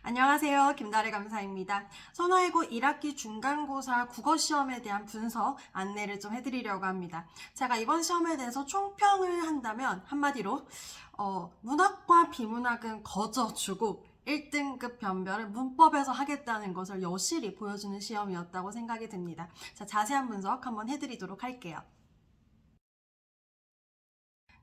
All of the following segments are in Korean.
안녕하세요. 김다래 강사입니다. 선화외고 1학기 중간고사 국어시험에 대한 분석 안내를 좀 해드리려고 합니다. 제가 이번 시험에 대해서 총평을 한다면 한마디로 문학과 비문학은 거저주고 1등급 변별을 문법에서 하겠다는 것을 여실히 보여주는 시험이었다고 생각이 듭니다. 자, 자세한 분석 한번 해드리도록 할게요.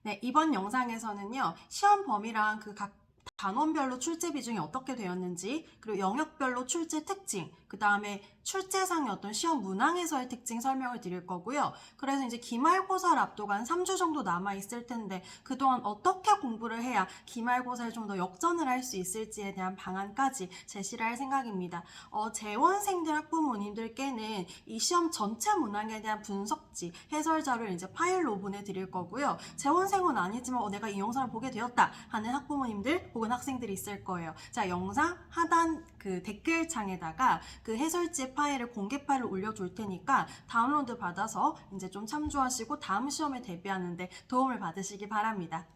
네, 이번 영상에서는요, 시험 범위랑 그 각 단원별로 출제 비중이 어떻게 되었는지, 그리고 영역별로 출제 특징, 그 다음에 출제상의 어떤 시험 문항에서의 특징 설명을 드릴 거고요. 그래서 이제 기말고사를 앞두고 한 3주 정도 남아있을 텐데, 그동안 어떻게 공부를 해야 기말고사에 좀 더 역전을 할 수 있을지에 대한 방안까지 제시를 할 생각입니다. 재원생들 학부모님들께는 이 시험 전체 문항에 대한 분석지, 해설 자료를 이제 파일로 보내드릴 거고요. 재원생은 아니지만 내가 이 영상을 보게 되었다 하는 학부모님들 혹은 학생들이 있을 거예요. 자, 영상 하단 그 댓글창에다가 그 해설지 파일을 공개 파일을 올려줄 테니까 다운로드 받아서 이제 좀 참조하시고 다음 시험에 대비하는데 도움을 받으시기 바랍니다.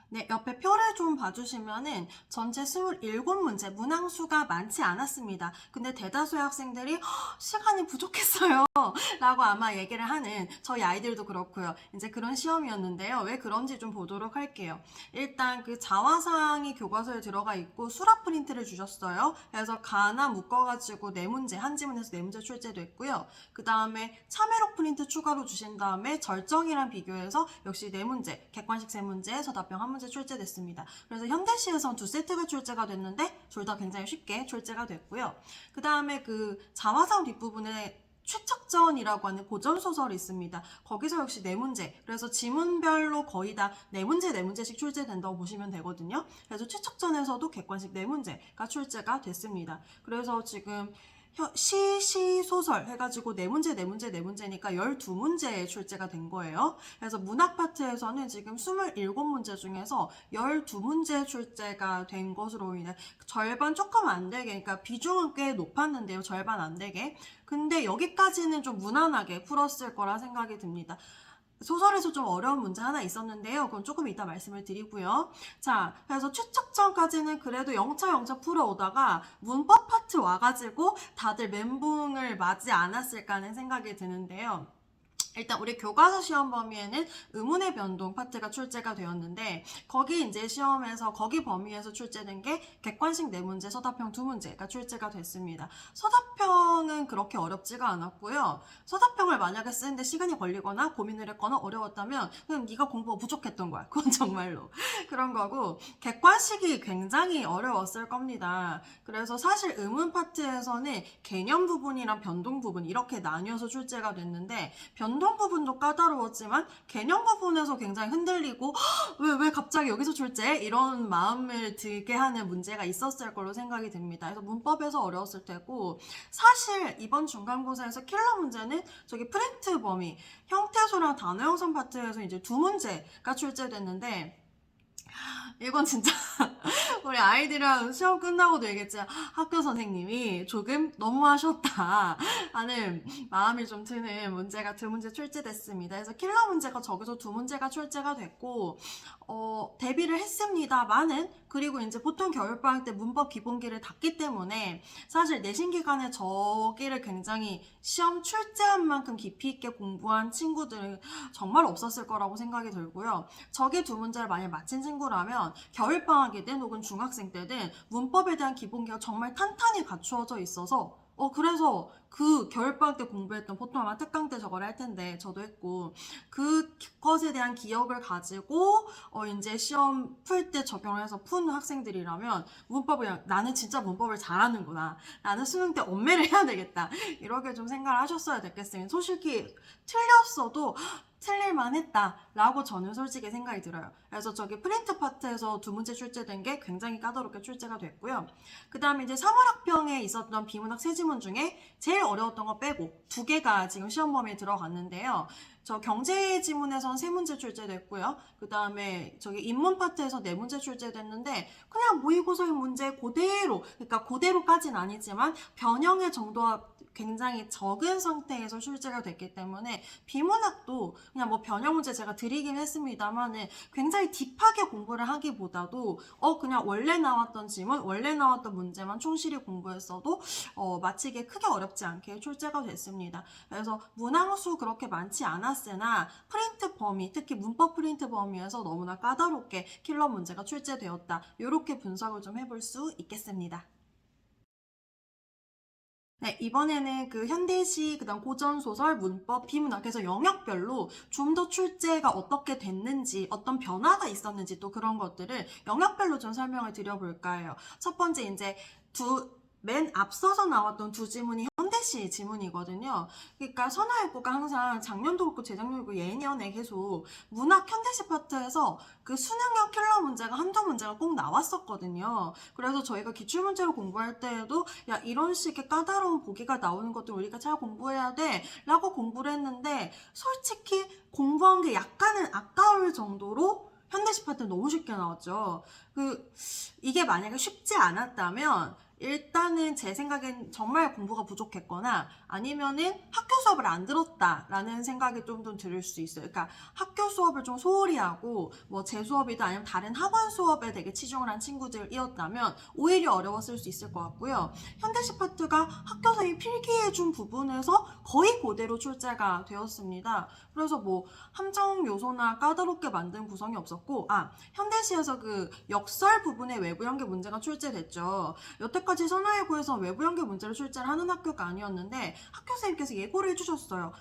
네, 옆에 표를 좀 봐주시면은 전체 27문제, 문항수가 많지 않았습니다. 근데 대다수의 학생들이 시간이 부족했어요 라고 아마 얘기를 하는 저희 아이들도 그렇고요. 이제 그런 시험이었는데요. 왜 그런지 좀 보도록 할게요. 일단 그 자화상이 교과서에 들어가 있고 수락 프린트를 주셨어요. 그래서 가나 묶어가지고 네 문제, 한 지문에서 네 문제 출제됐고요. 그 다음에 참회록 프린트 추가로 주신 다음에 절정이랑 비교해서 역시 네 문제, 객관식 세 문제, 서답형 한 문제 출제됐습니다. 그래서 현대시에선 두 세트가 출제가 됐는데 둘 다 굉장히 쉽게 출제가 됐고요. 그 다음에 그 자화상 뒷부분에 최척전이라고 하는 고전소설이 있습니다. 거기서 역시 네 문제, 그래서 지문별로 거의 다 네 문제, 네 문제씩 출제된다고 보시면 되거든요. 그래서 최척전에서도 객관식 네 문제가 출제가 됐습니다. 그래서 지금 시소설 해가지고 네 문제, 네 문제, 네 문제니까 12문제에 출제가 된 거예요. 그래서 문학 파트에서는 지금 27문제 중에서 12문제 출제가 된 것으로 인해 절반 조금 안 되게, 그러니까 비중은 꽤 높았는데요. 절반 안 되게. 근데 여기까지는 좀 무난하게 풀었을 거라 생각이 듭니다. 소설에서 좀 어려운 문제 하나 있었는데요. 그건 조금 이따 말씀을 드리고요. 자, 그래서 최측전까지는 그래도 영차 풀어오다가 문법 파트 와가지고 다들 멘붕을 맞지 않았을까 하는 생각이 드는데요. 일단 우리 교과서 시험 범위에는 의문의 변동 파트가 출제가 되었는데 거기 이제 시험에서 거기 범위에서 출제된 게 객관식 네 문제, 서답형 두 문제가 출제가 됐습니다. 서답형은 그렇게 어렵지가 않았고요. 서답형을 만약에 쓰는데 시간이 걸리거나 고민을 했거나 어려웠다면 그냥 네가 공부가 부족했던 거야. 그건 정말로 그런 거고 객관식이 굉장히 어려웠을 겁니다. 그래서 사실 의문 파트에서는 개념 부분이랑 변동 부분 이렇게 나뉘어서 출제가 됐는데 변동 부분도 까다로웠지만 개념 부분에서 굉장히 흔들리고 왜 갑자기 여기서 출제? 이런 마음을 들게 하는 문제가 있었을 걸로 생각이 듭니다. 그래서 문법에서 어려웠을 테고 사실 이번 중간고사에서 킬러 문제는 저기 프린트 범위 형태소랑 단어 형성 파트에서 이제 두 문제가 출제됐는데 이건 진짜 우리 아이들이랑 시험 끝나고도 얘기했지만 학교 선생님이 조금 너무하셨다 하는 마음이 좀 드는 문제가 두 문제 출제됐습니다. 그래서 킬러 문제가 저기서 두 문제가 출제가 됐고 대비를 했습니다만은 그리고 이제 보통 겨울방학 때 문법 기본기를 닫기 때문에 사실 내신 기간에 저기를 굉장히 시험 출제한 만큼 깊이 있게 공부한 친구들은 정말 없었을 거라고 생각이 들고요. 저기 두 문제를 만약 맞힌 친구라면 겨울방학이든 혹은 중학생 때든 문법에 대한 기본기가 정말 탄탄히 갖추어져 있어서 그래서 그 겨울방학 때 공부했던 보통 아마 특강 때 저걸 할 텐데 저도 했고 그것에 대한 기억을 가지고 이제 시험 풀 때 적용을 해서 푼 학생들이라면 문법을 나는 진짜 문법을 잘하는구나 나는 수능 때 엄매를 해야 되겠다 이렇게 좀 생각을 하셨어야 됐겠습니다. 솔직히 틀렸어도 틀릴만 했다 라고 저는 솔직히 생각이 들어요. 그래서 저기 프린트 파트에서 두 문제 출제된 게 굉장히 까다롭게 출제가 됐고요. 그 다음에 이제 3월 학평에 있었던 비문학 세 지문 중에 제일 어려웠던 거 빼고 두 개가 지금 시험 범위에 들어갔는데요. 저 경제 지문에선 세 문제 출제됐고요. 그 다음에 저기 인문 파트에서 네 문제 출제됐는데 그냥 모의고사의 문제 그대로, 그러니까 그대로까지는 아니지만 변형의 정도와 굉장히 적은 상태에서 출제가 됐기 때문에 비문학도 그냥 뭐 변형 문제 제가 드리긴 했습니다만은 굉장히 굉장히 딥하게 공부를 하기보다도 그냥 원래 나왔던 지문, 원래 나왔던 문제만 충실히 공부했어도 마치기 크게 어렵지 않게 출제가 됐습니다. 그래서 문항수 그렇게 많지 않았으나 프린트 범위, 특히 문법 프린트 범위에서 너무나 까다롭게 킬러 문제가 출제되었다. 이렇게 분석을 좀 해볼 수 있겠습니다. 네, 이번에는 그 현대시, 그다음 고전소설, 문법, 비문학, 그래서 영역별로 좀 더 출제가 어떻게 됐는지, 어떤 변화가 있었는지 또 그런 것들을 영역별로 좀 설명을 드려볼까 해요. 첫 번째 이제 맨 앞서서 나왔던 두 지문이 현대시 지문이거든요. 그러니까 선화일보가 항상 작년도 그렇고 재작년도 그렇고 예년에 계속 문학 현대시 파트에서 그 수능형 킬러 문제가 한두 문제가 꼭 나왔었거든요. 그래서 저희가 기출문제로 공부할 때에도 야 이런 식의 까다로운 보기가 나오는 것들 우리가 잘 공부해야 돼 라고 공부를 했는데 솔직히 공부한 게 약간은 아까울 정도로 현대시 파트 너무 쉽게 나왔죠. 이게 만약에 쉽지 않았다면 일단은 제 생각엔 정말 공부가 부족했거나 아니면은 학교 수업을 안 들었다라는 생각이 좀 들을 수 있어요. 그러니까 학교 수업을 좀 소홀히 하고 뭐 제 수업이든 아니면 다른 학원 수업에 되게 치중을 한 친구들이었다면 오히려 어려웠을 수 있을 것 같고요. 현대시 파트가 학교 선생님이 필기해준 부분에서 거의 그대로 출제가 되었습니다. 그래서 뭐 함정 요소나 까다롭게 만든 구성이 없었고 현대시에서 그 역설 부분의 외부 연계 문제가 출제됐죠. 여태까지 선화예고에서 외부 연계 문제를 출제를 하는 학교가 아니었는데 학교 선생님께서 예고를 해주셨어요.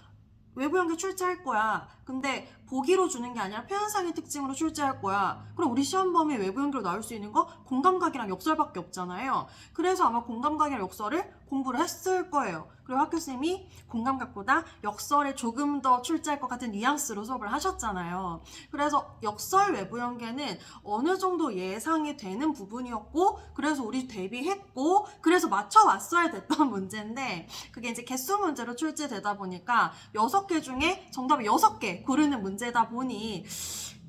외부 연계 출제할 거야. 근데 보기로 주는 게 아니라 표현상의 특징으로 출제할 거야. 그럼 우리 시험 범위에 외부 연계로 나올 수 있는 거 공감각이랑 역설밖에 없잖아요. 그래서 아마 공감각이랑 역설을 공부를 했을 거예요. 그리고 학교 쌤이 공감각보다 역설에 조금 더 출제할 것 같은 뉘앙스로 수업을 하셨잖아요. 그래서 역설 외부 연계는 어느 정도 예상이 되는 부분이었고 그래서 우리 대비했고 그래서 맞춰왔어야 됐던 문제인데 그게 이제 개수 문제로 출제되다 보니까 6개 중에 정답이 6개 고르는 문제다 보니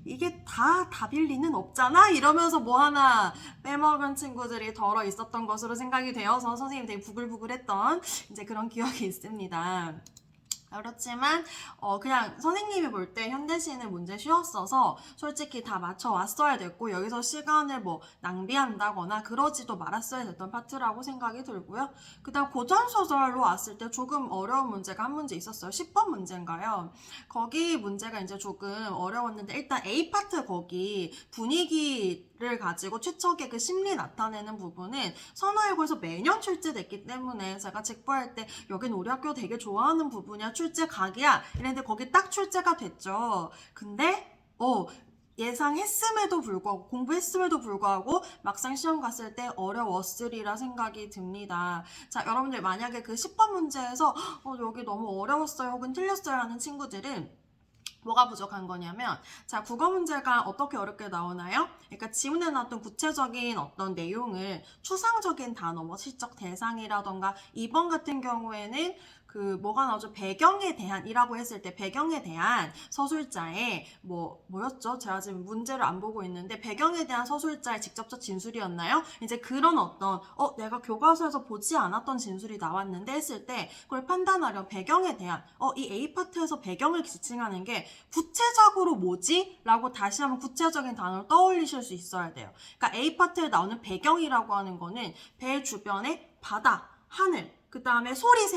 이게 다 답일 리는 없잖아? 이러면서 뭐 하나 빼먹은 친구들이 덜어 있었던 것으로 생각이 되어서 선생님이 되게 부글부글했던 이제 그런 기억이 있습니다. 그렇지만 그냥 선생님이 볼 때 현대시는 문제 쉬웠어서 솔직히 다 맞춰왔어야 됐고 여기서 시간을 뭐 낭비한다거나 그러지도 말았어야 됐던 파트라고 생각이 들고요. 그 다음 고전소설로 왔을 때 조금 어려운 문제가 한 문제 있었어요. 10번 문제인가요? 거기 문제가 이제 조금 어려웠는데 일단 A파트 거기 분위기를 가지고 최척의 그 심리 나타내는 부분은 선화예고에서 매년 출제됐기 때문에 제가 직보할 때 여긴 우리 학교 되게 좋아하는 부분이야 출제 각이야 이랬는데 거기 딱 출제가 됐죠. 근데 예상했음에도 불구하고 공부했음에도 불구하고 막상 시험 갔을 때 어려웠으리라 생각이 듭니다. 자, 여러분들 만약에 그 10번 문제에서 여기 너무 어려웠어요 혹은 틀렸어요 하는 친구들은 뭐가 부족한 거냐면 자 국어 문제가 어떻게 어렵게 나오나요? 그러니까 지문에 나왔던 구체적인 어떤 내용을 추상적인 단어 뭐 시적 대상이라던가 2번 같은 경우에는 뭐가 나오죠? 배경에 대한이라고 했을 때 배경에 대한 서술자의 뭐였죠? 제가 지금 문제를 안 보고 있는데 배경에 대한 서술자의 직접적 진술이었나요? 이제 그런 어떤 내가 교과서에서 보지 않았던 진술이 나왔는데 했을 때 그걸 판단하려면 배경에 대한 이 A파트에서 배경을 지칭하는 게 구체적으로 뭐지? 라고 다시 한번 구체적인 단어를 떠올리실 수 있어야 돼요. 그러니까 A파트에 나오는 배경이라고 하는 거는 배 주변에 바다, 하늘, 그 다음에 소리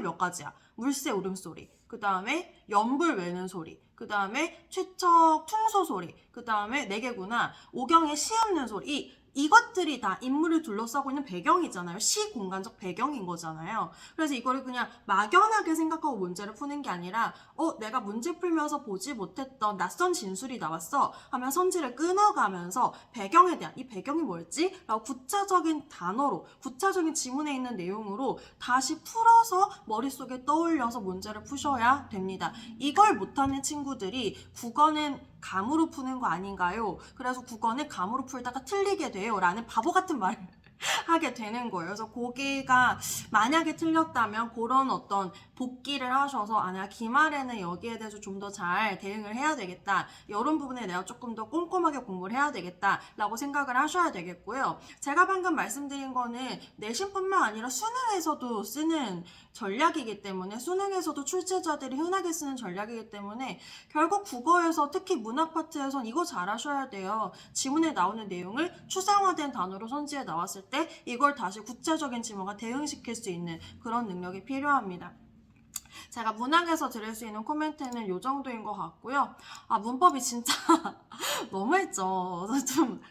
몇 가지야? 물새 울음소리, 그 다음에 연불 외는 소리, 그 다음에 최척 퉁소 소리, 그 다음에 4개구나 오경의 시 읊는 소리 이것들이 다 인물을 둘러싸고 있는 배경이잖아요. 시공간적 배경인 거잖아요. 그래서 이거를 그냥 막연하게 생각하고 문제를 푸는 게 아니라 내가 문제 풀면서 보지 못했던 낯선 진술이 나왔어 하면 선지를 끊어가면서 배경에 대한 이 배경이 뭐였지? 라고 구체적인 단어로 구체적인 지문에 있는 내용으로 다시 풀어서 머릿속에 떠올려서 문제를 푸셔야 됩니다. 이걸 못하는 친구들이 국어는 감으로 푸는 거 아닌가요? 그래서 국어는 감으로 풀다가 틀리게 돼요 라는 바보 같은 말을 하게 되는 거예요. 그래서 거기가 만약에 틀렸다면 그런 어떤 복기를 하셔서 아, 내가 기말에는 여기에 대해서 좀 더 잘 대응을 해야 되겠다. 이런 부분에 내가 조금 더 꼼꼼하게 공부를 해야 되겠다. 라고 생각을 하셔야 되겠고요. 제가 방금 말씀드린 거는 내신뿐만 아니라 수능에서도 쓰는 전략이기 때문에 수능에서도 출제자들이 흔하게 쓰는 전략이기 때문에 결국 국어에서 특히 문학 파트에선 이거 잘 하셔야 돼요. 지문에 나오는 내용을 추상화된 단어로 선지에 나왔을 때 이걸 다시 구체적인 지문과 대응시킬 수 있는 그런 능력이 필요합니다. 제가 문학에서 드릴 수 있는 코멘트는 이 정도인 것 같고요. 아, 문법이 진짜 너무했죠.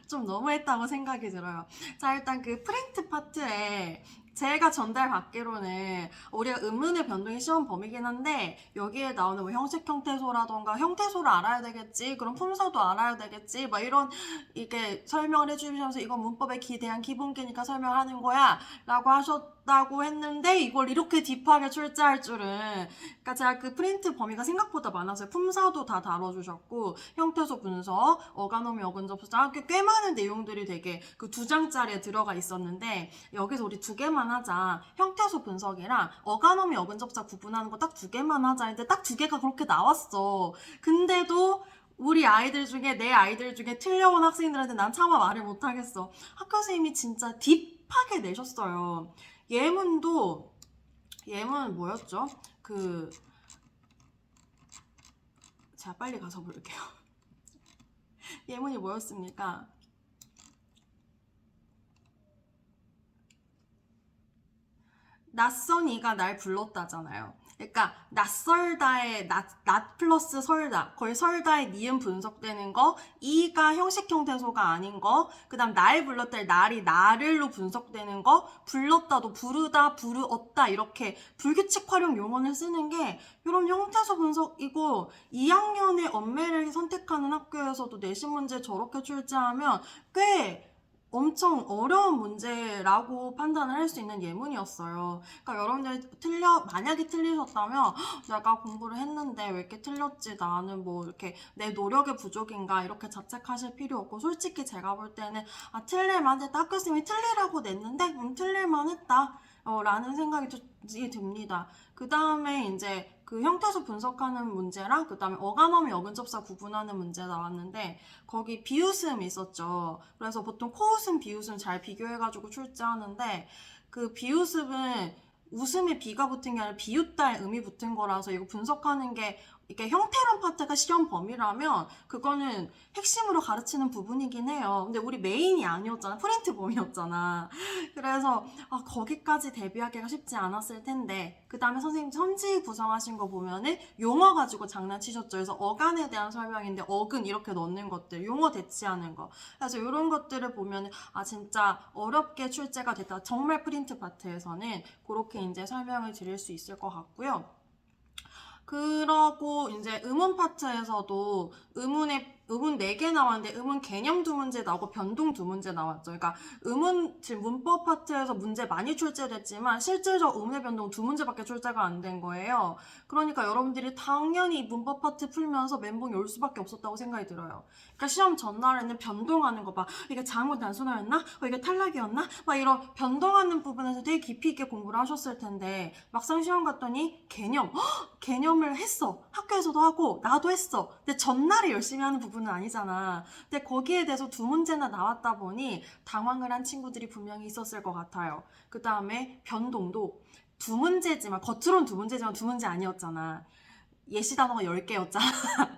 좀 너무했다고 생각이 들어요. 자, 일단 그 프린트 파트에 제가 전달받기로는 우리가 음문의 변동이 시험 범위긴 한데 여기에 나오는 뭐 형식 형태소라던가 형태소를 알아야 되겠지, 그럼 품사도 알아야 되겠지, 막 이런 이게 설명을 해주시면서 이건 문법에 대한 기본기니까 설명하는 거야 라고 하셨다고 했는데 이걸 이렇게 딥하게 출제할 줄은. 그러니까 제가 그 프린트 범위가 생각보다 많아서요. 품사도 다 다뤄주셨고 형태소 분석, 어간어미 어근접사 꽤 많은 내용들이 되게 그 2장짜리에 들어가 있었는데 여기서 우리 2개만 하자. 형태소 분석이랑 어간어미 어근접사 구분하는 거 딱 2개만 하자 했는데 딱 2개가 그렇게 나왔어. 근데도 우리 아이들 중에 내 아이들 중에 틀려온 학생들한테 난 차마 말을 못하겠어. 학교 선생님이 진짜 딥하게 내셨어요. 예문은 뭐였죠? 제가 빨리 가서 볼게요. 예문이 뭐였습니까? 낯선 이가 날 불렀다잖아요. 그러니까 낯설다의 낯 플러스 설다, 거의 설다의 니은 분석되는 거, 이가 형식 형태소가 아닌 거, 그 다음 날 불렀다의 날이 나를로 분석되는 거, 불렀다도 부르다, 부르었다 이렇게 불규칙 활용 용어를 쓰는 게 이런 형태소 분석이고 2학년의 언매를 선택하는 학교에서도 내신 문제 저렇게 출제하면 꽤 엄청 어려운 문제라고 판단을 할 수 있는 예문이었어요. 그러니까 여러분들이 만약에 틀리셨다면 내가 공부를 했는데 왜 이렇게 틀렸지? 나는 뭐 이렇게 내 노력의 부족인가? 이렇게 자책하실 필요 없고 솔직히 제가 볼 때는 아, 틀릴만 했다. 학교쌤이 틀리라고 냈는데 틀릴만 했다. 라는 생각이 듭니다. 그 다음에 이제 그 형태소 분석하는 문제랑 그 다음에 어간어미 어근접사 구분하는 문제 나왔는데 거기 비웃음이 있었죠. 그래서 보통 코웃음, 비웃음 잘 비교해가지고 출제하는데 그 비웃음은 웃음에 비가 붙은 게 아니라 비웃다의 음이 붙은 거라서 이거 분석하는 게 이게 형태론 파트가 시험 범위라면 그거는 핵심으로 가르치는 부분이긴 해요. 근데 우리 메인이 아니었잖아. 프린트 범위였잖아. 그래서 거기까지 대비하기가 쉽지 않았을 텐데 그 다음에 선생님 선지 구성하신 거 보면은 용어 가지고 장난치셨죠. 그래서 어간에 대한 설명인데 어근 이렇게 넣는 것들, 용어 대치하는 거. 그래서 이런 것들을 보면은 진짜 어렵게 출제가 됐다. 정말 프린트 파트에서는 그렇게 이제 설명을 드릴 수 있을 것 같고요. 그러고 이제 음운 파트에서도 음운 4개 나왔는데 음운 개념 2문제 나오고 변동 2문제 나왔죠. 그러니까 지금 문법 파트에서 문제 많이 출제됐지만 실질적 음운의 변동 2문제밖에 출제가 안 된 거예요. 그러니까 여러분들이 당연히 문법 파트 풀면서 멘붕이 올 수밖에 없었다고 생각이 들어요. 그러니까 시험 전날에는 변동하는 거 봐. 이게 자문 단순화였나? 이게 탈락이었나? 막 이런 변동하는 부분에서 되게 깊이 있게 공부를 하셨을 텐데 막상 시험 갔더니 개념을 했어. 학교에서도 하고 나도 했어. 근데 전날에 열심히 하는 부분은 아니잖아. 근데 거기에 대해서 2문제나 나왔다 보니 당황을 한 친구들이 분명히 있었을 것 같아요. 그 다음에 변동도 2문제지만 겉으론 2문제지만 2문제 아니었잖아. 예시 단어가 10개였잖아.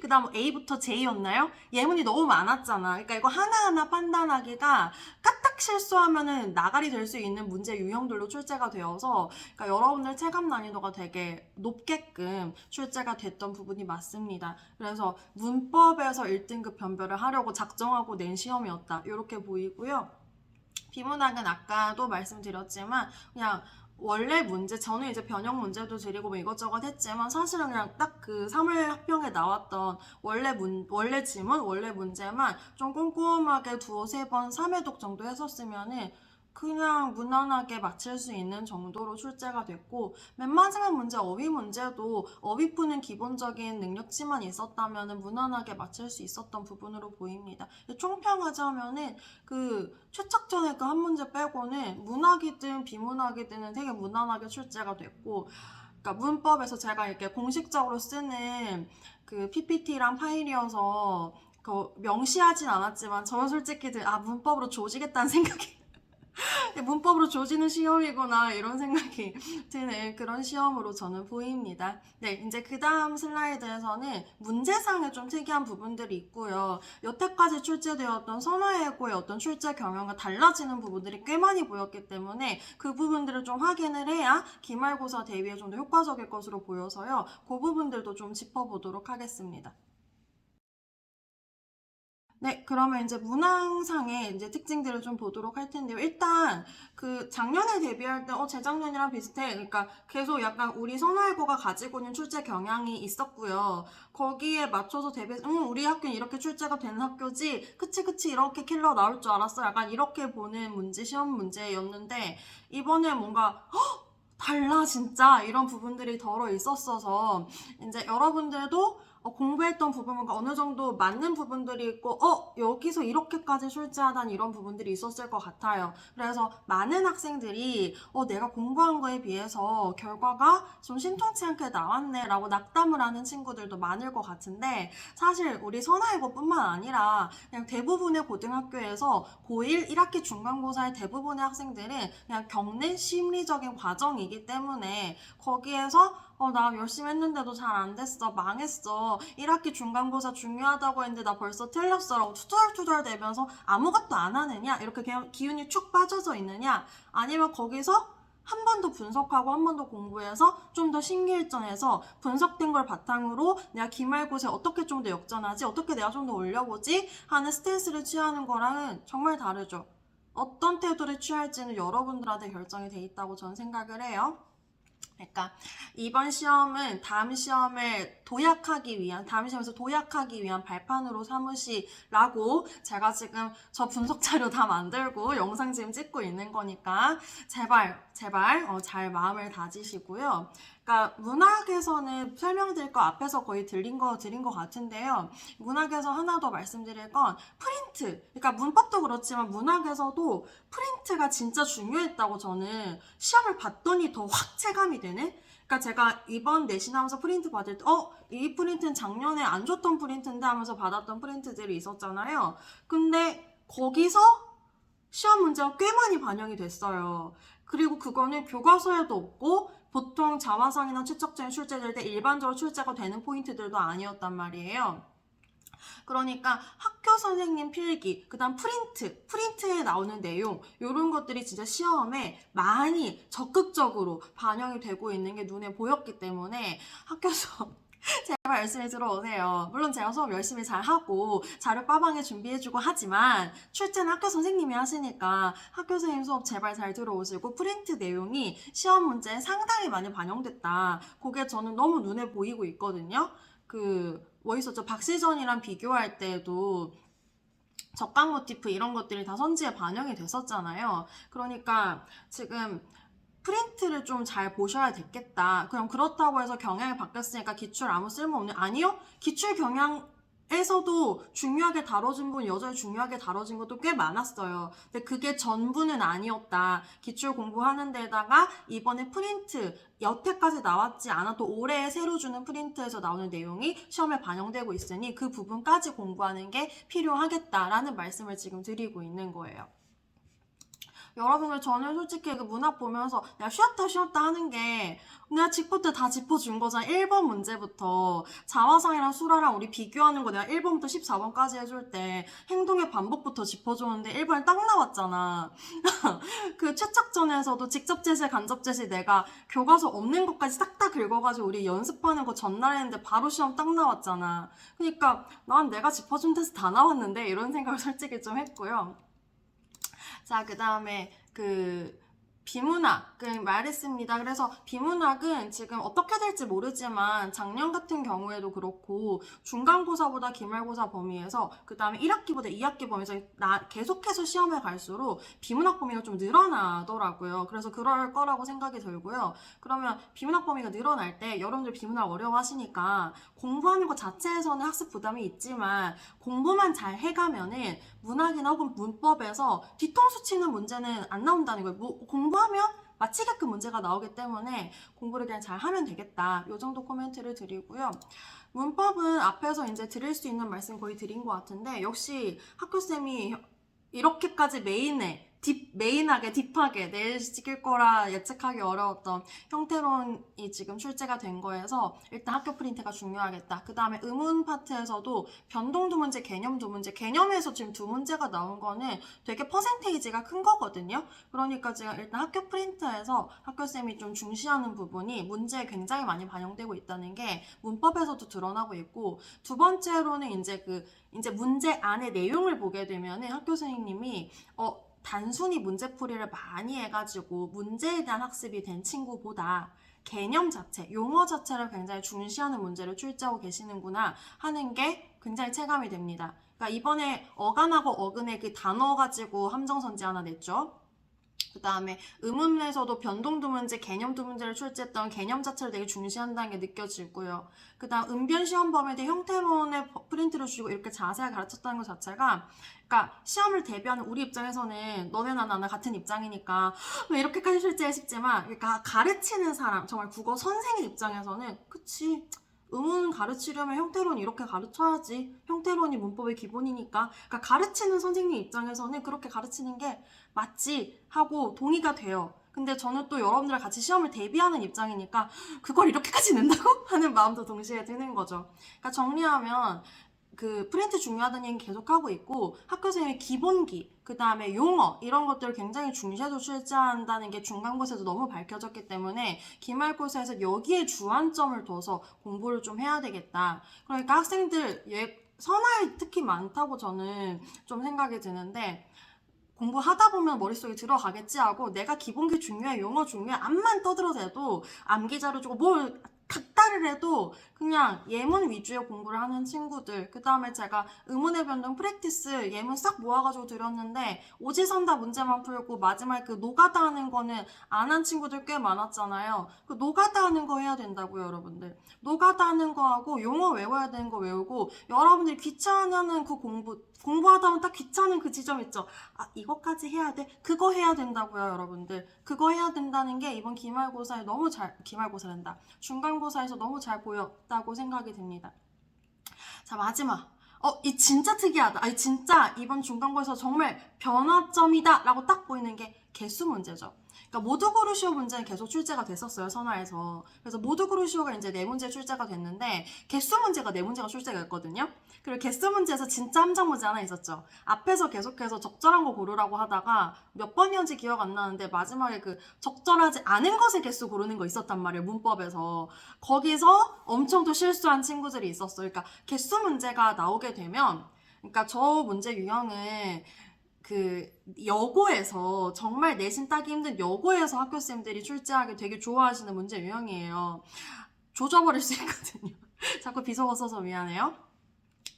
그 다음 A부터 J였나요? 예문이 너무 많았잖아. 그러니까 이거 하나하나 판단하기가 까딱 실수하면은 나가리 될 수 있는 문제 유형들로 출제가 되어서 그러니까 여러분들 체감 난이도가 되게 높게끔 출제가 됐던 부분이 맞습니다. 그래서 문법에서 1등급 변별을 하려고 작정하고 낸 시험이었다. 이렇게 보이고요. 비문학은 아까도 말씀드렸지만 그냥 원래 문제, 저는 이제 변형 문제도 드리고 뭐 이것저것 했지만 사실은 그냥 딱 그 3월 학평에 나왔던 원래 지문, 원래 문제만 좀 꼼꼼하게 2-3번 3회독 정도 했었으면은 그냥 무난하게 마칠 수 있는 정도로 출제가 됐고, 맨 마지막 문제 어휘 문제도 어휘 푸는 기본적인 능력치만 있었다면 무난하게 마칠 수 있었던 부분으로 보입니다. 총평하자면은 그 최착전의 그 한 문제 빼고는 문학이든 비문학이든 되게 무난하게 출제가 됐고, 그러니까 문법에서 제가 이렇게 공식적으로 쓰는 그 PPT랑 파일이어서 그 명시하진 않았지만 저는 솔직히 문법으로 조지겠다는 생각이 문법으로 조지는 시험이구나 이런 생각이 드는 그런 시험으로 저는 보입니다. 네, 이제 그 다음 슬라이드에서는 문제상에 좀 특이한 부분들이 있고요. 여태까지 출제되었던 선화예고의 어떤 출제 경향과 달라지는 부분들이 꽤 많이 보였기 때문에 그 부분들을 좀 확인을 해야 기말고사 대비에 좀 더 효과적일 것으로 보여서요. 그 부분들도 좀 짚어보도록 하겠습니다. 네, 그러면 이제 문항상의 이제 특징들을 좀 보도록 할 텐데요. 일단 그 작년에 대비할 때 재작년이랑 비슷해. 그러니까 계속 약간 우리 선호알고가 가지고 있는 출제 경향이 있었고요. 거기에 맞춰서 대비해서 우리 학교는 이렇게 출제가 되는 학교지. 그치 이렇게 킬러 나올 줄 알았어. 약간 이렇게 보는 문제, 시험 문제였는데 이번에 뭔가 달라 진짜 이런 부분들이 덜어 있었어서 이제 여러분들도 공부했던 부분과 어느 정도 맞는 부분들이 있고 여기서 이렇게까지 출제하다니 이런 부분들이 있었을 것 같아요. 그래서 많은 학생들이 내가 공부한 거에 비해서 결과가 좀 신통치 않게 나왔네 라고 낙담을 하는 친구들도 많을 것 같은데 사실 우리 선화예고뿐만 아니라 그냥 대부분의 고등학교에서 고1 1학기 중간고사의 대부분의 학생들은 그냥 겪는 심리적인 과정이기 때문에 거기에서 나 열심히 했는데도 잘 안 됐어. 망했어. 1학기 중간고사 중요하다고 했는데 나 벌써 틀렸어. 라고 투덜투덜 대면서 아무것도 안 하느냐? 이렇게 그냥 기운이 축 빠져져 있느냐? 아니면 거기서 한 번 더 분석하고 한 번 더 공부해서 좀 더 심기일전해서 분석된 걸 바탕으로 내가 기말고사에 어떻게 좀 더 역전하지? 어떻게 내가 좀 더 올려보지? 하는 스탠스를 취하는 거랑은 정말 다르죠. 어떤 태도를 취할지는 여러분들한테 결정이 돼 있다고 저는 생각을 해요. 그러니까 이번 시험은 다음 시험에서 도약하기 위한 발판으로 삼으시라고 제가 지금 저 분석 자료 다 만들고 영상 지금 찍고 있는 거니까 제발 잘 마음을 다지시고요. 그러니까 문학에서는 설명드릴 거 앞에서 거의 드린 거 같은데요. 문학에서 하나 더 말씀드릴 건 프린트. 그러니까 문법도 그렇지만 문학에서도 프린트가 진짜 중요했다고 저는 시험을 봤더니 더 확 체감이 되네. 그러니까 제가 이번 내신하면서 프린트 받을 때 이 프린트는 작년에 안 줬던 프린트인데 하면서 받았던 프린트들이 있었잖아요. 근데 거기서 시험 문제가 꽤 많이 반영이 됐어요. 그리고 그거는 교과서에도 없고 보통 자화상이나 최적점이 출제될 때 일반적으로 출제가 되는 포인트들도 아니었단 말이에요. 그러니까 학교 선생님 필기, 그 다음 프린트에 나오는 내용, 이런 것들이 진짜 시험에 많이 적극적으로 반영이 되고 있는 게 눈에 보였기 때문에 학교 수업 제발 열심히 들어오세요. 물론 제가 수업 열심히 잘 하고 자료 빠방에 준비해주고 하지만 출제는 학교 선생님이 하시니까 학교 선생님 수업 제발 잘 들어오시고 프린트 내용이 시험 문제에 상당히 많이 반영됐다. 그게 저는 너무 눈에 보이고 있거든요. 뭐 있었죠? 박시전이랑 비교할 때도 적강 모티프 이런 것들이 다 선지에 반영이 됐었잖아요. 그러니까 지금 프린트를 좀 잘 보셔야 됐겠다. 그럼 그렇다고 해서 경향이 바뀌었으니까 기출 아무 쓸모없는 아니요? 기출 경향에서도 중요하게 다뤄진 분 여전히 중요하게 다뤄진 것도 꽤 많았어요. 근데 그게 전부는 아니었다. 기출 공부하는 데다가 이번에 프린트 여태까지 나왔지 않아도 올해 새로 주는 프린트에서 나오는 내용이 시험에 반영되고 있으니 그 부분까지 공부하는 게 필요하겠다라는 말씀을 지금 드리고 있는 거예요. 여러분들 저는 솔직히 그 문학 보면서 내가 쉬었다 하는 게 내가 짚을 때 다 짚어준 거잖아. 1번 문제부터 자화상이랑 수라랑 우리 비교하는 거 내가 1번부터 14번까지 해줄 때 행동의 반복부터 짚어줬는데 1번에 딱 나왔잖아. 그 최착전에서도 직접 제시 간접 제시 내가 교과서 없는 것까지 싹 다 긁어가지고 우리 연습하는 거 전날 했는데 바로 시험 딱 나왔잖아. 그러니까 난 내가 짚어준 데서 다 나왔는데 이런 생각을 솔직히 좀 했고요. 자, 그 다음에 비문학 말했습니다. 그래서 비문학은 지금 어떻게 될지 모르지만 작년 같은 경우에도 그렇고 중간고사보다 기말고사 범위에서 그 다음에 1학기보다 2학기 범위에서 계속해서 시험에 갈수록 비문학 범위가 좀 늘어나더라고요. 그래서 그럴 거라고 생각이 들고요. 그러면 비문학 범위가 늘어날 때 여러분들 비문학 어려워하시니까 공부하는 것 자체에서는 학습 부담이 있지만 공부만 잘 해가면은 문학이나 혹은 문법에서 뒤통수 치는 문제는 안 나온다는 거예요. 공부하면 맞히게끔 문제가 나오기 때문에 공부를 그냥 잘 하면 되겠다. 요 정도 코멘트를 드리고요. 문법은 앞에서 이제 드릴 수 있는 말씀 거의 드린 것 같은데 역시 학교쌤이 이렇게까지 메인하게 딥하게 내실 거라 예측하기 어려웠던 형태론이 지금 출제가 된 거에서 일단 학교 프린트가 중요하겠다. 그 다음에 의문 파트에서도 변동 두 문제, 개념 두 문제, 개념에서 지금 두 문제가 나온 거는 되게 퍼센테이지가 큰 거거든요. 그러니까 지금 일단 학교 프린트에서 학교쌤이 좀 중시하는 부분이 문제에 굉장히 많이 반영되고 있다는 게 문법에서도 드러나고 있고, 두 번째로는 이제 문제 안의 내용을 보게 되면은 학교 선생님이 단순히 문제풀이를 많이 해가지고 문제에 대한 학습이 된 친구보다 개념 자체, 용어 자체를 굉장히 중시하는 문제를 출제하고 계시는구나 하는 게 굉장히 체감이 됩니다. 그러니까 이번에 어간하고 어근의 그 단어 가지고 함정선지 하나 냈죠. 그 다음에 의문에서도 변동 두 문제, 개념 두 문제를 출제했던 개념 자체를 되게 중시한다는 게 느껴지고요. 그 다음 응변 시험 범위에 대해 형태론의 프린트를 주고 이렇게 자세하게 가르쳤다는 것 자체가, 그러니까 시험을 대비하는 우리 입장에서는 너네나 나나 같은 입장이니까 왜 이렇게까지 출제해 싶지만, 그러니까 가르치는 사람, 정말 국어 선생의 입장에서는 그치, 의문 가르치려면 형태론 이렇게 가르쳐야지. 형태론이 문법의 기본이니까. 그러니까 가르치는 선생님 입장에서는 그렇게 가르치는 게 맞지 하고 동의가 돼요. 근데 저는 또 여러분들과 같이 시험을 대비하는 입장이니까 그걸 이렇게까지 낸다고? 하는 마음도 동시에 드는 거죠. 그러니까 정리하면 그 프린트 중요하다는 얘기 계속 하고 있고, 학교 선생님의 기본기, 그 다음에 용어 이런 것들을 굉장히 중시해서 출제한다는 게 중간고사에서 너무 밝혀졌기 때문에 기말고사에서 여기에 주안점을 둬서 공부를 좀 해야 되겠다. 그러니까 학생들 선할 특히 많다고 저는 좀 생각이 드는데, 공부하다 보면 머릿속에 들어가겠지 하고 내가 기본기 중요해, 용어 중요해, 암만 떠들어대도 암기자료 주고 뭘 각다를 해도 그냥 예문 위주의 공부를 하는 친구들, 그 다음에 제가 의문의 변동 프랙티스 예문 싹 모아가지고 드렸는데 오지선다 문제만 풀고 마지막에 그 노가다 하는 거는 안 한 친구들 꽤 많았잖아요. 그 노가다 하는 거 해야 된다고요, 여러분들. 노가다 하는 거하고 용어 외워야 되는 거 외우고, 여러분들이 귀찮아하는 그 공부하다 보면 딱 귀찮은 그 지점 있죠. 아, 이것까지 해야 돼? 그거 해야 된다고요, 여러분들. 그거 해야 된다는 게 이번 기말고사에 기말고사란다. 중간고사에서 너무 잘 보였다고 생각이 듭니다. 자, 마지막. 이 진짜 특이하다. 아니, 진짜 이번 중간고사에서 정말 변화점이다 라고 딱 보이는 게 개수 문제죠. 그러니까 모두 고르시오 문제는 계속 출제가 됐었어요, 선화에서. 그래서 모두 고르시오가 이제 네 문제 출제가 됐는데 개수 문제가 네 문제가 출제가 됐거든요. 그리고 개수 문제에서 진짜 함정 문제 하나 있었죠. 앞에서 계속해서 적절한 거 고르라고 하다가 몇 번이었는지 기억 안 나는데 마지막에 그 적절하지 않은 것의 개수 고르는 거 있었단 말이에요, 문법에서. 거기서 엄청 또 실수한 친구들이 있었어요. 그러니까 개수 문제가 나오게 되면, 그러니까 저 문제 유형은 그 여고에서 정말 내신 따기 힘든 여고에서 학교쌤들이 출제하기 되게 좋아하시는 문제 유형이에요. 조져버릴 수 있거든요. 자꾸 비속어 써서 미안해요.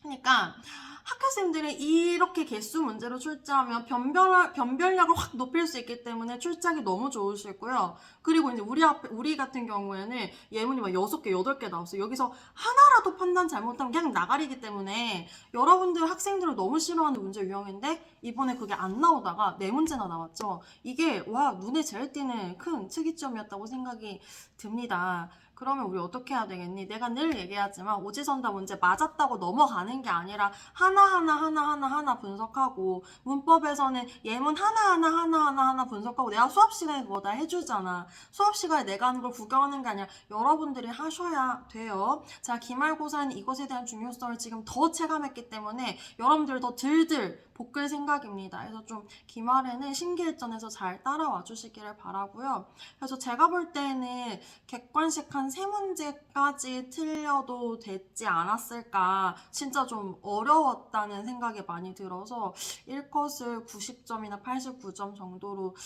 그러니까 학교생들이 이렇게 개수 문제로 출제하면 변별력을 확 높일 수 있기 때문에 출제하기 너무 좋으시고요. 그리고 이제 우리 같은 경우에는 예문이 막 6개, 8개 나왔어요. 여기서 하나라도 판단 잘못하면 그냥 나가리기 때문에 여러분들 학생들을 너무 싫어하는 문제 유형인데 이번에 그게 안 나오다가 4문제나 나왔죠. 이게 와, 눈에 제일 띄는 큰 특이점이었다고 생각이 듭니다. 그러면 우리 어떻게 해야 되겠니? 내가 늘 얘기하지만 오지선다 문제 맞았다고 넘어가는 게 아니라 하나하나 분석하고, 문법에서는 예문 하나하나 분석하고, 내가 수업 시간에 그거 다 해주잖아. 수업 시간에 내가 하는 걸 구경하는 게 아니라 여러분들이 하셔야 돼요. 자, 기말고사는 이것에 대한 중요성을 지금 더 체감했기 때문에 여러분들 더 들들 볶을 생각입니다. 그래서 좀 기말에는 심기일전에서 잘 따라와 주시기를 바라고요. 그래서 제가 볼 때는 객관식 한 3문제까지 틀려도 됐지 않았을까. 진짜 좀 어려웠다는 생각이 많이 들어서 1컷을 90점이나 89점 정도로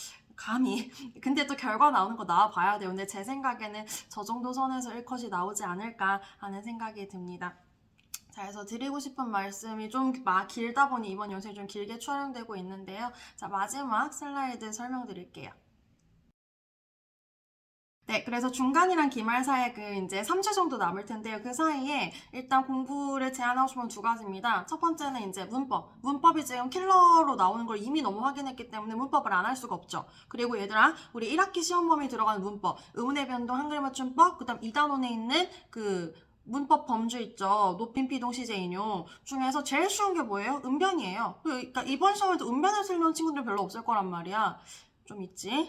감히. 근데 또 결과 나오는 거 나와봐야 돼요. 근데 제 생각에는 저 정도 선에서 1컷이 나오지 않을까 하는 생각이 듭니다. 자, 그래서 드리고 싶은 말씀이 좀 길다 보니 이번 영상이 좀 길게 촬영되고 있는데요. 자, 마지막 슬라이드 설명드릴게요. 네, 그래서 중간이랑 기말 사이에 이제 3주 정도 남을 텐데요. 그 사이에 일단 공부를 제안하고 싶은 두 가지입니다. 첫 번째는 이제 문법. 문법이 지금 킬러로 나오는 걸 이미 너무 확인했기 때문에 문법을 안 할 수가 없죠. 그리고 얘들아, 우리 1학기 시험 범위 들어가는 문법. 의문의 변동, 한글 맞춤법, 그 다음 2단원에 있는 문법 범주 있죠. 높임, 비동, 시제, 인용 중에서 제일 쉬운 게 뭐예요? 은변이에요. 그러니까 이번 시험에도 은변을 틀는 친구들 별로 없을 거란 말이야. 좀 있지?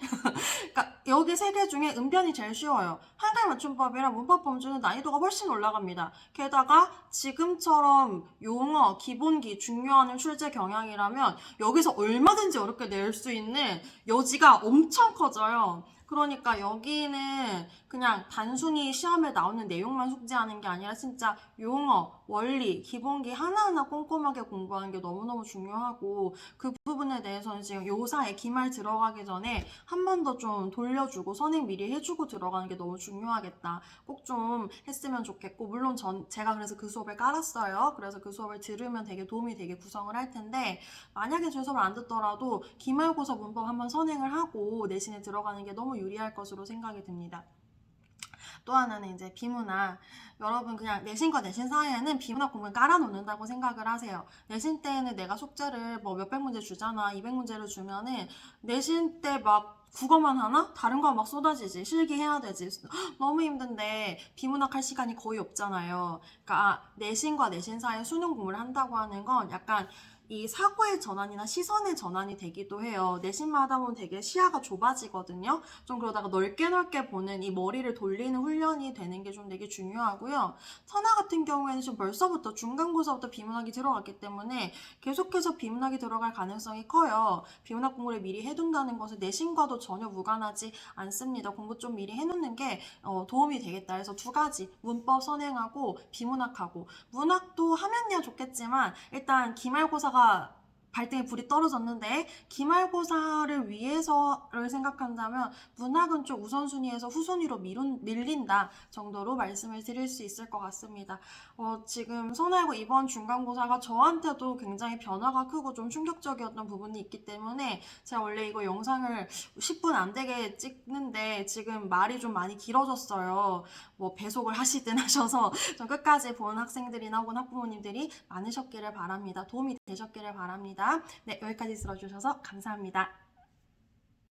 그러니까 여기 세 개 중에 은변이 제일 쉬워요. 한글 맞춤법이랑 문법 범주는 난이도가 훨씬 올라갑니다. 게다가 지금처럼 용어, 기본기, 중요한 출제 경향이라면 여기서 얼마든지 어렵게 낼 수 있는 여지가 엄청 커져요. 그러니까 여기는 그냥 단순히 시험에 나오는 내용만 숙지하는 게 아니라 진짜 용어, 원리, 기본기 하나하나 꼼꼼하게 공부하는 게 너무너무 중요하고 그 부분에 대해서는 지금 요사에 기말 들어가기 전에 한 번 더 좀 돌려주고 선행 미리 해주고 들어가는 게 너무 중요하겠다. 꼭 좀 했으면 좋겠고 물론 제가 그래서 그 수업을 깔았어요. 그래서 그 수업을 들으면 되게 도움이 되게 구성을 할 텐데 만약에 저 수업을 안 듣더라도 기말고사 문법 한번 선행을 하고 내신에 들어가는 게 너무 유리할 것으로 생각이 듭니다. 또 하나는 이제 비문학. 여러분 그냥 내신과 내신 사이에는 비문학 공부를 깔아놓는다고 생각을 하세요. 내신 때는 내가 숙제를 뭐 몇백 문제 주잖아. 200문제를 주면은 내신 때 막 국어만 하나? 다른 거 막 쏟아지지. 실기해야 되지. 너무 힘든데 비문학 할 시간이 거의 없잖아요. 그러니까 내신과 내신 사이에 수능 공부를 한다고 하는 건 약간 이 사고의 전환이나 시선의 전환이 되기도 해요. 내신만 하다 보면 되게 시야가 좁아지거든요. 좀 그러다가 넓게 넓게 보는 이 머리를 돌리는 훈련이 되는 게 좀 되게 중요하고요. 천하 같은 경우에는 지금 벌써부터 중간고사부터 비문학이 들어갔기 때문에 계속해서 비문학이 들어갈 가능성이 커요. 비문학 공부를 미리 해둔다는 것은 내신과도 전혀 무관하지 않습니다. 공부 좀 미리 해놓는 게 도움이 되겠다. 그래서 두 가지 문법 선행하고 비문학하고 문학도 하면야 좋겠지만 일단 기말고사가 발등에 불이 떨어졌는데 기말고사를 위해서를 생각한다면 문학은 좀 우선순위에서 후순위로 밀린다 정도로 말씀을 드릴 수 있을 것 같습니다. 지금 선호하고 이번 중간고사가 저한테도 굉장히 변화가 크고 좀 충격적이었던 부분이 있기 때문에 제가 원래 이거 영상을 10분 안 되게 찍는데 지금 말이 좀 많이 길어졌어요. 뭐 배속을 하시든 하셔서 좀 끝까지 본 학생들이나 혹은 학부모님들이 많으셨기를 바랍니다. 도움이 되셨기를 바랍니다. 네, 여기까지 들어주셔서 감사합니다.